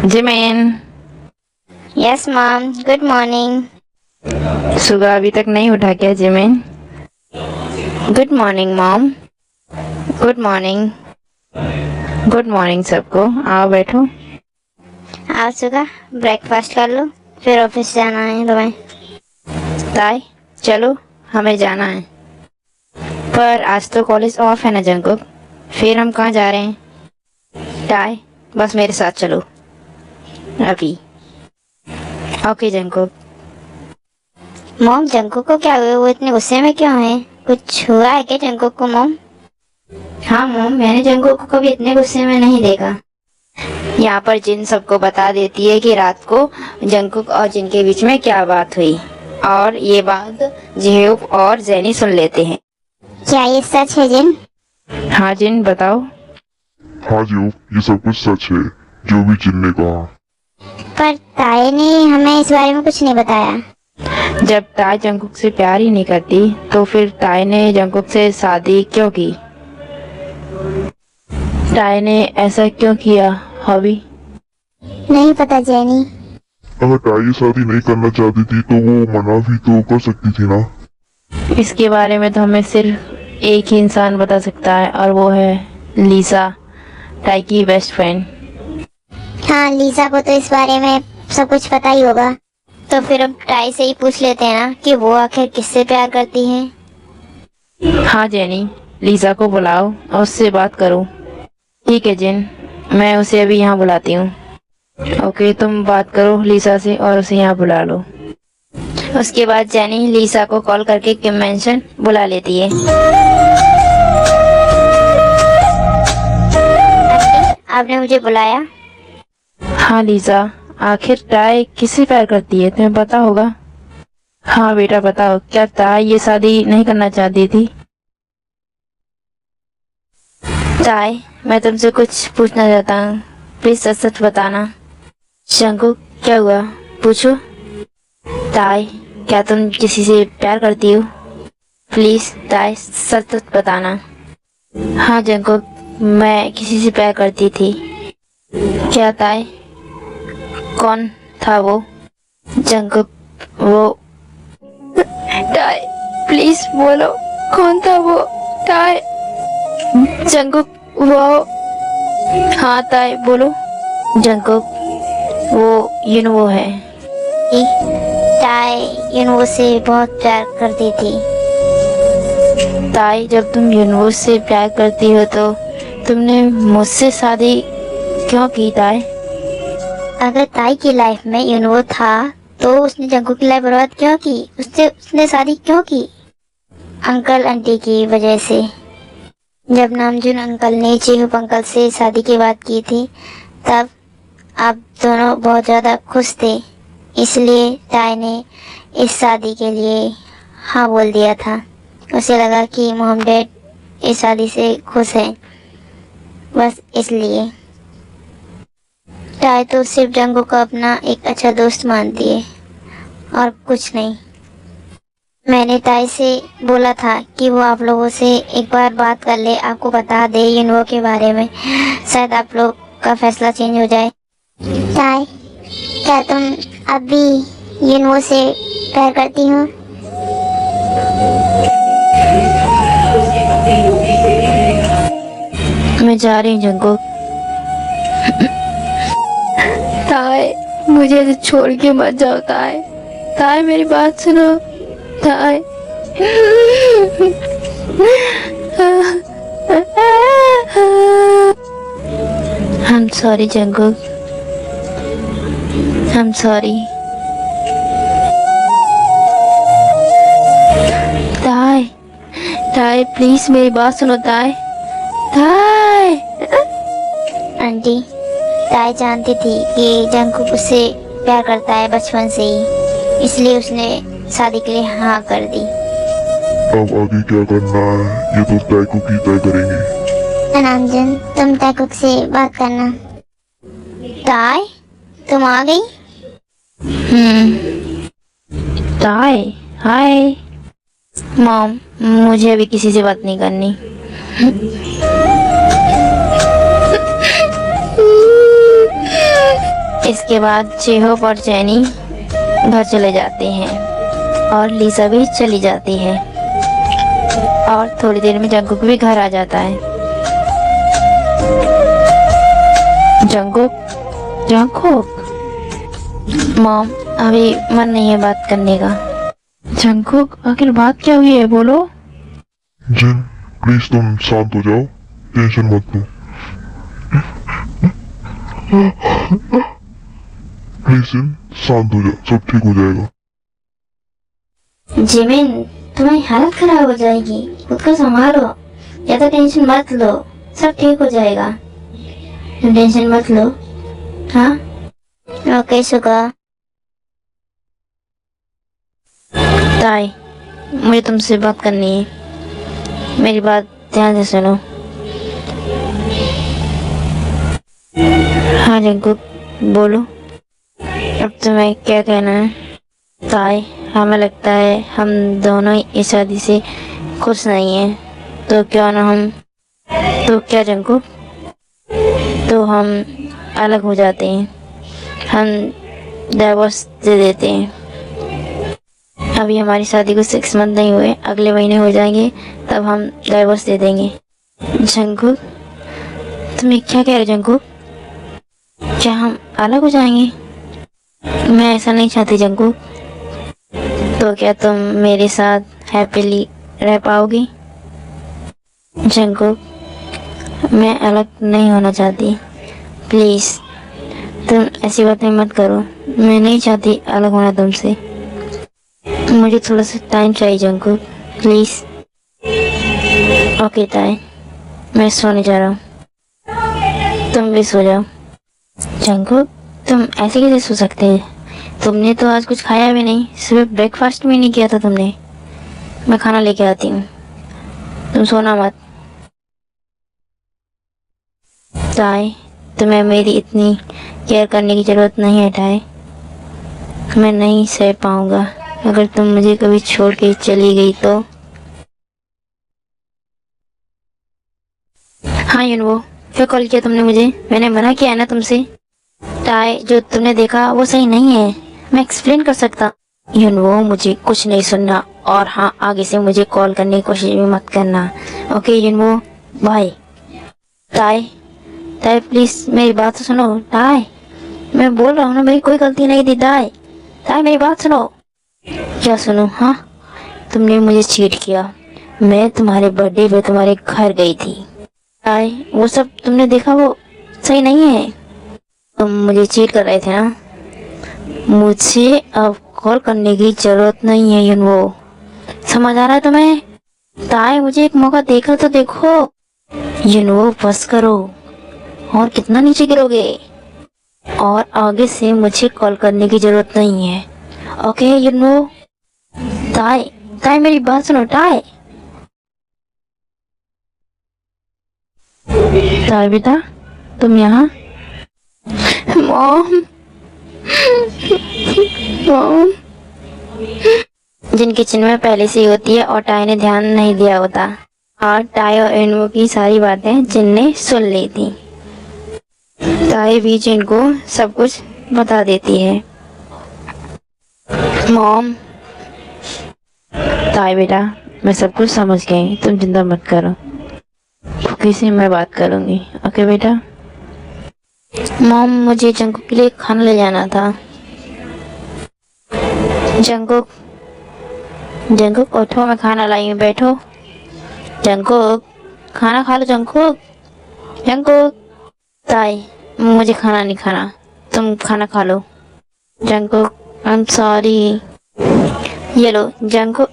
Jimin. Yes mom, good morning. सुबह अभी तक नहीं उठा क्या Jimin? Good morning mom. Good morning. Good morning सबको, आओ बैठो। आओ सुगा, ब्रेकफास्ट कर लो, फिर ऑफिस जाना है तुम्हें। ताई चलो, हमें जाना है। पर आज तो कॉलेज ऑफ है ना जंकुक, फिर हम कहाँ जा रहे हैं? ताई बस मेरे साथ चलो अभी। Okay Jungkook. मॉम, जंकुक को क्या हुआ? वो इतने गुस्से में क्यों है? कुछ हुआ है क्या जंकुक को मॉम? हाँ मॉम, मैंने जंकुक को कभी इतने गुस्से में नहीं देखा। यहाँ पर जिन सबको बता देती है कि रात को जंकुक और जिन के बीच में क्या बात हुई, और ये बात जेहूब और जैनी सुन लेते हैं। क्या ये सच है जिन? हाँ जिन बताओ। हाँ जो ये सब कुछ सच है जो भी जिन ने कहा। पर ताए ने हमें इस बारे में कुछ नहीं बताया। जब ताई जंकुक से प्यार ही नहीं करती तो फिर ताई ने जंकुक से शादी क्यों की? ताई ने ऐसा क्यों किया हॉबी? नहीं पता जैनी। अगर ताई शादी नहीं करना चाहती थी तो वो मना भी तो कर सकती थी ना। इसके बारे में तो हमें सिर्फ एक ही इंसान बता सकता है, और वो है लीसा, ताई की बेस्ट फ्रेंड। हाँ, लीसा को तो इस बारे में सब कुछ पता ही होगा। तो फिर अब ताई से ही पूछ लेते हैं ना कि वो आखिर किससे प्यार करती है। हाँ जेनी, लीसा को बुलाओ और उससे बात करो। ठीक है जिन, मैं उसे अभी यहाँ बुलाती हूँ। ओके, तुम बात करो लीसा से और उसे यहाँ बुला लो। उसके बाद जेनी लीसा को कॉल करके किम मेंशन बुला लेती है। आपने मुझे बुलाया? हाँ लीसा, आखिर ताई किससे प्यार करती है तुम्हें पता होगा? हाँ बेटा बताओ, क्या ताई ये शादी नहीं करना चाहती थी? ताई, मैं तुमसे कुछ पूछना चाहता हूँ, प्लीज सच सच बताना। जंकुक क्या हुआ, पूछो। ताई, क्या तुम किसी से प्यार करती हो? प्लीज ताई सच सच बताना। हाँ जंकुक, मैं किसी से प्यार करती थी। क्या ताई? कौन था वो? जंकुक, वो ताई प्लीज बोलो, कौन था वो? ताई। जंकुक, वो। हाँ ताई बोलो। जंकुक, वो युनवो है। ताई युनवो से बहुत प्यार करती थी। ताई, जब तुम युनवो से प्यार करती हो तो तुमने मुझसे शादी क्यों की ताई? अगर ताई की लाइफ में युनवो था तो उसने जंकुक की लाइफ बर्बाद क्यों की? उसने शादी क्यों की? अंकल आंटी की वजह से। जब नामजून अंकल ने चेहुप अंकल से शादी की बात की थी तब आप दोनों बहुत ज्यादा खुश थे, इसलिए ताई ने इस शादी के लिए हाँ बोल दिया था। उसे लगा कि मोहम्मद इस शादी से खुश है, बस इसलिए। ताई तो सिर्फ जंगू को अपना एक अच्छा दोस्त मानती है और कुछ नहीं। मैंने ताई से बोला था कि वो आप लोगों से एक बार बात कर ले, आपको बता दे युनवो के बारे में, शायद आप लोग का फैसला चेंज हो जाए। ताई, क्या तुम अब भी युनवो से प्यार करती हो? मैं जा रही हूँ जंकुक। ताई, मुझे ऐसे छोड़ के मत जाओ ताई। ताई मेरी बात सुनो ताई। I'm sorry Jungkook, I'm sorry। ताई, ताई प्लीज मेरी बात सुनो ताई। ताई। आंटी, ताई जानती थी कि जंकुक उससे प्यार करता है बचपन से ही, इसलिए उसने शादी के लिए हाँ कर दी। अब आगे क्या करना है ये तो ताइकुक ही तय करेंगे। नामजन, तुम ताइकुक से बात करना। ताई, तुम आ गई? ताई हाय। मॉम, मुझे अभी किसी से बात नहीं करनी। इसके बाद चेहोप और चैनी घर चले जाते हैं और लीसा भी चली जाती है और थोड़ी देर में जंगकुक भी घर आ जाता है। जंगकुक, जंगकुक, मॉम अभी मन नहीं है बात करने का। जंगकुक आखिर बात क्या हुई है, बोलो। जिन प्लीज तुम शांत हो जाओ, टेंशन मत लो। प्लीज जिन शांत हो जाओ, सब ठीक हो जाएगा। जिमिन, तुम्हारी हालत खराब हो जाएगी, खुद को संभालो, ज्यादा टेंशन मत लो, सब ठीक हो जाएगा, तुम टेंशन मत लो। हाँ ओके सुगा। ताई, मुझे तुमसे बात करनी है, मेरी बात ध्यान से सुनो। हाँ जंगकुक, बोलो, अब तुम्हें क्या कहना है। ताई, हमें लगता है हम दोनों ही इस शादी से खुश नहीं हैं, तो क्यों ना हम, तो क्या जंगकुक, तो हम अलग हो जाते हैं, हम डाइवोर्स दे देते हैं। अभी हमारी शादी को 6 मंथ नहीं हुए, अगले महीने हो जाएंगे, तब हम डाइवोर्स दे देंगे। जंगकुक, तुम ये क्या कह रहे हो जंगकुक, क्या हम अलग हो जाएंगे? मैं ऐसा नहीं चाहती जंगकुक। तो क्या तुम मेरे साथ हैप्पीली रह पाओगी? जंगकुक, मैं अलग नहीं होना चाहती, प्लीज तुम ऐसी बातें मत करो, मैं नहीं चाहती अलग होना तुमसे, मुझे थोड़ा सा टाइम चाहिए जंगकुक, प्लीज। ओके ताई, मैं सोने जा रहा हूँ, तुम भी सो जाओ। जंगकुक, तुम ऐसे कैसे सो सकते हैं? तुमने तो आज कुछ खाया भी नहीं, सुबह ब्रेकफास्ट भी नहीं किया था तुमने। मैं खाना लेके आती हूँ, तुम सोना मत। ताई, तुम्हें मेरी इतनी केयर करने की जरूरत नहीं है ताई, मैं नहीं सह पाऊंगा अगर तुम मुझे कभी छोड़ के चली गई तो। हाँ युनवो, क्या कॉल किया तुमने मुझे? मैंने मना किया है ना तुमसे। ताई, जो तुमने देखा वो सही नहीं है, मैं एक्सप्लेन कर सकता। युनवो, मुझे कुछ नहीं सुनना, और हाँ आगे से मुझे कॉल करने की कोशिश भी मत करना। ओके युनवो, बाय। ताई, ताई प्लीज मेरी बात तो सुनो। ताई, मैं बोल रहा हूँ ना, मेरी कोई गलती नहीं थी। ताई, ताई मेरी बात सुनो। क्या सुनो? हाँ, तुमने मुझे चीट किया, मैं तुम्हारे बर्थडे पे तुम्हारे घर गई थी। ताई, वो सब तुमने देखा, वो सही नहीं है, तुम मुझे चीट कर रहे थे ना। मुझे अब कॉल करने की जरूरत नहीं है युनवो, समझ आ रहा है तुम्हें? ताई, मुझे एक मौका देकर तो देखो। युनवो बस करो, और कितना नीचे गिरोगे? और आगे से मुझे कॉल करने की जरूरत नहीं है, ओके युनवो? ताई, ताई मेरी बात सुनो। ताई, ताई बेटा, तुम यहाँ? Mom, mom. जिन किचन में पहले से ही होती है और टाई ने ध्यान नहीं दिया होता, और टाई और युनवो की सारी बातें जिन ने सुन ली थी। ताई भी जिन को सब कुछ बता देती है। मॉम, ताई बेटा, मैं सब कुछ समझ गई, तुम चिंता मत करो, किसी मैं बात करूंगी, ओके बेटा? मॉम, मुझे जंगकुक के लिए खाना ले जाना था। जंगकुक, जंगकुक उठो, मैं खाना लाई हूँ, बैठो। जंगकुक, खाना खा लो जंगकुक, जंगकुक। ताई, मुझे खाना नहीं खाना, तुम खाना खा लो। Jungkook, I am sorry. ये लो जंगकुक,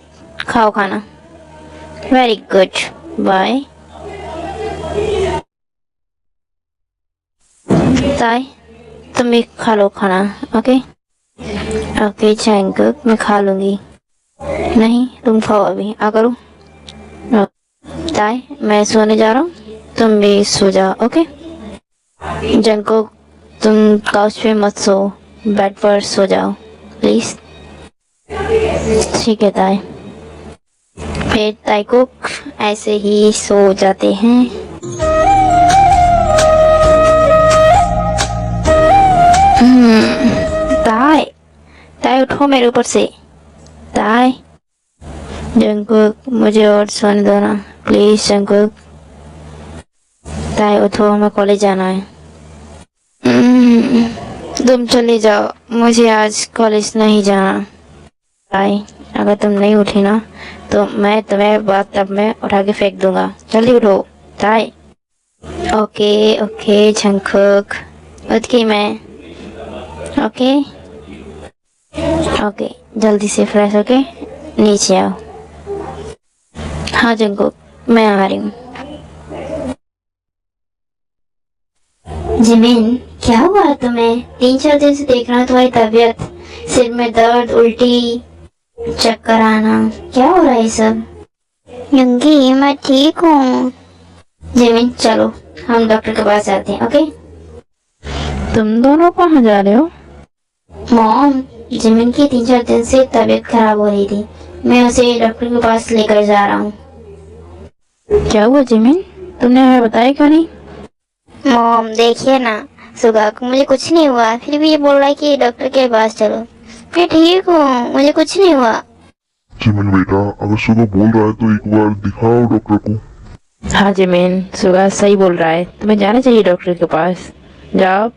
खाओ खाना। Very good, bye. ताई, तुम भी खा लो खाना, ओके? ओके जंगकुक, मैं खा लूंगी। नहीं, तुम खाओ अभी, आ करो। ताई, मैं सोने जा रहा हूँ, तुम भी सो जाओ, ओके? जंगकुक, तुम काउच पे मत सो, बेड पर सो जाओ प्लीज। ठीक है ताई। फिर ताईकुक ऐसे ही सो जाते हैं। उठो मेरे ऊपर से। ताई, जंकुक मुझे और सोने दो ना प्लीज। जंकुक, ताई उठो, हमें कॉलेज जाना है। तुम चले जाओ, मुझे आज कॉलेज नहीं जाना। ताई, अगर तुम नहीं उठी ना तो मैं तुम्हें बाथटब में उठा के फेंक दूंगा। जल्दी उठो ताई। ओके ओके जंकुक, उठ गई मैं। ओके ओके, जल्दी से फ्रेश होके नीचे आओ। हाँ जंकुक, मैं आ रही हूँ। जिमिन, क्या हुआ तुम्हें? 3-4 दिन से देख रहा हूँ तुम्हारी तबीयत, सिर में दर्द, उल्टी, चक्कर आना, क्या हो रहा है ये सब? यंगी, मैं ठीक हूँ। जिमिन चलो, हम डॉक्टर के पास जाते हैं। ओके? तुम दोनों कहाँ जा रहे हो? मॉम, जिमिन की 3-4 दिन से तबीयत खराब हो रही थी, मैं उसे डॉक्टर के पास लेकर जा रहा हूँ। क्या हुआ जिमिन? तुमने हमें बताया क्यों नहीं? मॉम देखिए ना, सुगा को मुझे कुछ नहीं हुआ, फिर भी ये बोल रहा है कि डॉक्टर के पास चलो। मैं ठीक हूँ, मुझे कुछ नहीं हुआ। जिमिन बेटा, अगर सुबह बोल रहा है तो एक बार दिखाओ डॉक्टर को। हाँ जिमिन, सुगा सही बोल रहा है, तुम्हें जाना चाहिए डॉक्टर के पास। जाओ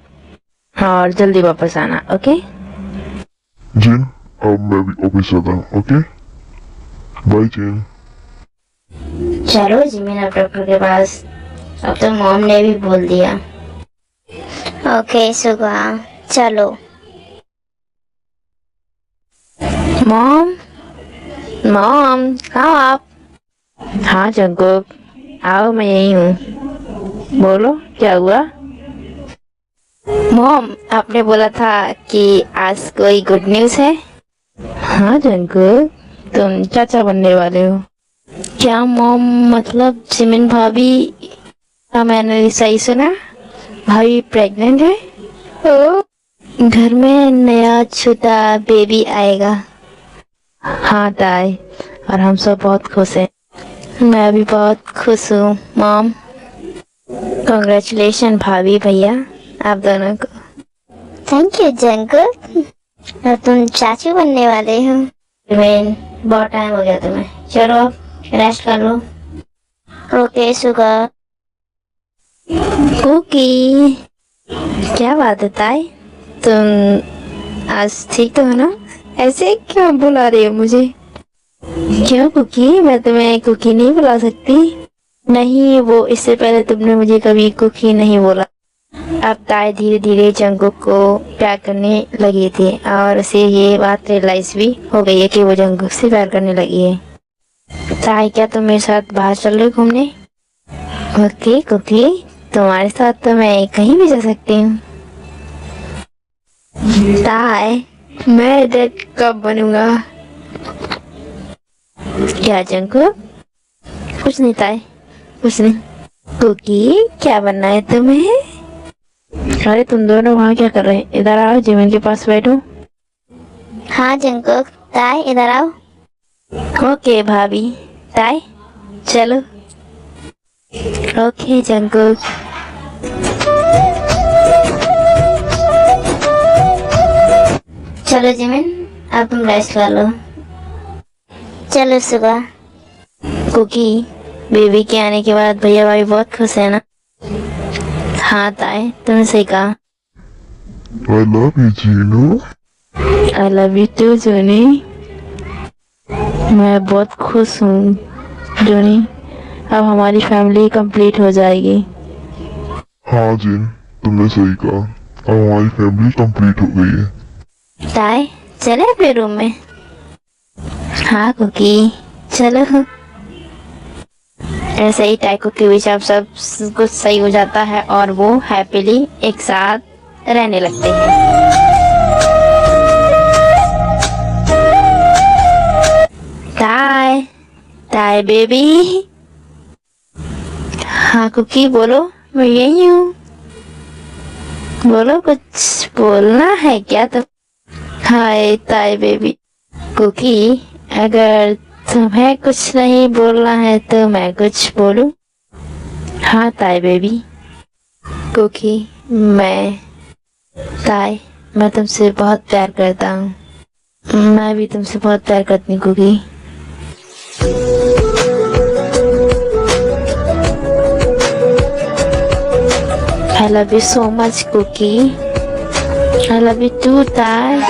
और जल्दी वापस आना। ओके? जिन, अब मैं भी ऑफिस जाता हूँ। ओके, बाय जिन। चलो जिमिन अब डॉक्टर के पास, अब तो मॉम ने भी बोल दिया। ओके सुगा, चलो। मॉम, मॉम कहाँ आप? हाँ जंकुक, आओ मैं यही हूँ। बोलो क्या हुआ? मॉम, आपने बोला था कि आज कोई गुड न्यूज़ है। हाँ जंकुक, तुम चाचा बनने वाले हो। क्या मॉम, मतलब जिमिन भाभी? हाँ मैंने सही सुना, भाभी प्रेग्नेंट है। ओ, घर में नया छोटा बेबी आएगा। हाँ ताई, और हम सब बहुत खुश हैं। मैं भी बहुत खुश हूँ मॉम। कांग्रेचुलेशन भाभी भैया, आप दोनों को। थैंक यू जंकुक, अब तुम चाचू बनने वाले हो। जिमिन, बहुत टाइम हो गया तुम्हें, चलो अब रेस्ट कर लो। ओके सुगा। कुकी, क्या बात है ताई, तुम आज ठीक तो हो ना? ऐसे क्यों बुला रही हो मुझे? क्यों कुकी, मैं तुम्हें कुकी नहीं बुला सकती? नहीं, वो इससे पहले तुमने मुझे कभी कुकी नहीं बोला। अब ताई धीरे धीरे जंकुक को प्यार करने लगी थी और उसे ये बात रियलाइज भी हो गई है कि वो जंकुक से प्यार करने लगी है। ताई, क्या तुम मेरे साथ बाहर चल रहे हो घूमने? ओके कुकी, तुम्हारे साथ तो मैं कहीं भी जा सकती हूँ। ताई, मैं डैड कब बनूंगा? क्या जंकुक? कुछ नहीं ताई, कुछ नहीं। कुकी, क्या बनना है तुम्हें? अरे तुम दोनों वहाँ क्या कर रहे हैं? इधर आओ, जिमिन के पास बैठो। हाँ जंकुक, ताई इधर आओ। ओके भाभी। ताई चलो। Okay Jungkook. चलो जिमिन, अब तुम रेस्ट कर लो। चलो सुगा। कुकी, बेबी के आने के बाद भैया भाभी बहुत खुश है ना? हाँ ताई, तुमने सही कहा। I love you Jinu. I love you too Johnny. मैं बहुत खुश हूँ जोनी, अब हमारी फैमिली कंप्लीट हो जाएगी। हाँ जिन, तुमने सही कहा, अब हमारी फैमिली कंप्लीट हो गई है। ताई चले अपने रूम में? हाँ कुकी चलो। ऐसे ही टाइको के बीच अब सब कुछ सही हो जाता है और वो हैप्पीली एक साथ रहने लगते हैं। ताई, ताई बेबी। हाँ कुकी बोलो, मैं यही हूँ। बोलो, कुछ बोलना है क्या तुम? हाय ताई बेबी। कुकी, अगर तुम्हें कुछ नहीं बोलना है तो मैं कुछ बोलूं? हाँ ताई बेबी। कुकी, मैं तुमसे बहुत प्यार करता हूँ। मैं भी तुमसे बहुत प्यार करती हूँ cookie. I love you so much, Cookie. I love you too, Tai.